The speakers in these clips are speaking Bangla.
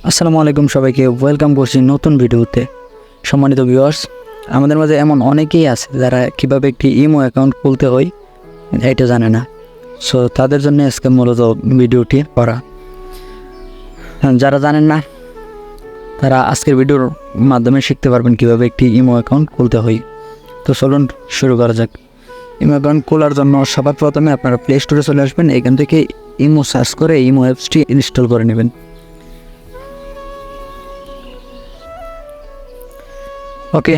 আসসালামু আলাইকুম সবাইকে ওয়েলকাম করছি নতুন ভিডিওতে। সম্মানিত ভিউয়ার্স, আমাদের মাঝে এমন অনেকেই আছে যারা কিভাবে একটি ইমো অ্যাকাউন্ট খুলতে হয় এটা জানে না। সো তাদের জন্য আজকে মূলত ভিডিওটি করা। যারা জানেন না তারা আজকের ভিডিওর মাধ্যমে শিখতে পারবেন কিভাবে একটি ইমো অ্যাকাউন্ট খুলতে হয়। তো চলুন শুরু করা যাক। ইমো অ্যাকাউন্ট খোলার জন্য সবার প্রথমে আপনারা প্লে স্টোরে চলে আসবেন। এখান থেকে ইমো সার্চ করে ইমো অ্যাপসটি ইনস্টল করে নেবেন। ওকে,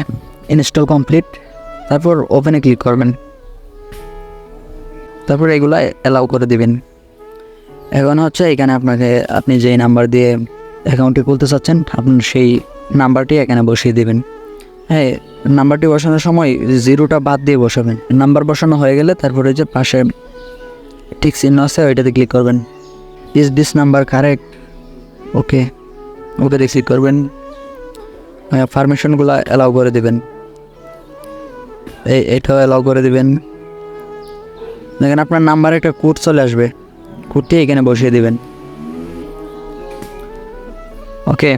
ইনস্টল কমপ্লিট। তারপর ওপেনে ক্লিক করবেন। তারপর এগুলা অ্যালাউ করে দিবেন। এখন হচ্ছে এখানে আপনি যেই নাম্বার দিয়ে অ্যাকাউন্টটি খুলতে চাচ্ছেন আপনার সেই নাম্বারটি এখানে বসিয়ে দিবেন। হ্যাঁ, নাম্বারটি বসানোর সময় জিরোটা বাদ দিয়ে বসাবেন। নাম্বার বসানো হয়ে গেলে তারপরে যে পাশে টিক চিহ্ন আছে ওইটাতে ক্লিক করবেন। Is this number correct? Okay click করবেন। পারমিশনগুলো অ্যালাউ করে দেবেন। এটাও অ্যালাউ করে দেবেন। দেখেন আপনার নাম্বারে একটা কোড চলে আসবে, কোডটি এখানে বসিয়ে দিবেন। ওকে,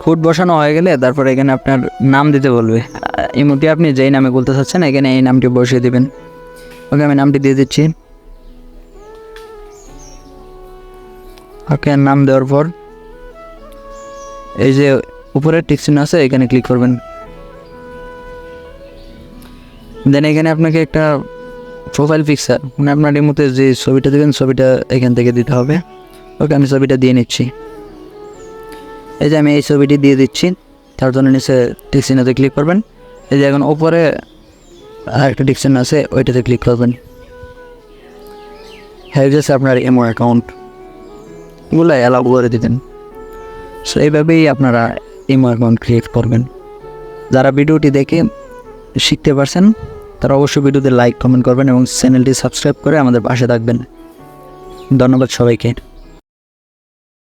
কোড বসানো হয়ে গেলে তারপর এখানে আপনার নাম দিতে বলবে। ইমোটি আপনি যেই নামে বলতে চাচ্ছেন এখানে এই নামটি বসিয়ে দিবেন। ওকে, আমি নামটি দিয়ে দিচ্ছি। ওকে, নাম দেওয়ার পর এই যে উপরে টিক চিহ্ন আছে এখানে ক্লিক করবেন। দেন এখানে আপনাকে একটা প্রোফাইল পিকচার মানে আপনার ইমোতে যে ছবিটা দেবেন ছবিটা এখান থেকে দিতে হবে। ওকে, আমি ছবিটা দিয়ে নিচ্ছি। এই যে আমি এই ছবিটি দিয়ে দিচ্ছি। তার জন্য নিচে টিক চিহ্নতে ক্লিক করবেন। এই যে এখন ওপরে আরেকটা টিক চিহ্ন আছে ওইটাতে ক্লিক করবেন। হয়ে গেছে আপনার ইমো অ্যাকাউন্ট। এগুলো অ্যালাউ করে দিবেন। সো এইভাবেই আপনারা ইমো অ্যাকাউন্ট ক্রিয়েট করবেন। যারা ভিডিওটি দেখে শিখতে পারছেন তারা অবশ্যই ভিডিওতে লাইক কমেন্ট করবেন এবং চ্যানেলটি সাবস্ক্রাইব করে আমাদের পাশে থাকবেন। ধন্যবাদ সবাইকে।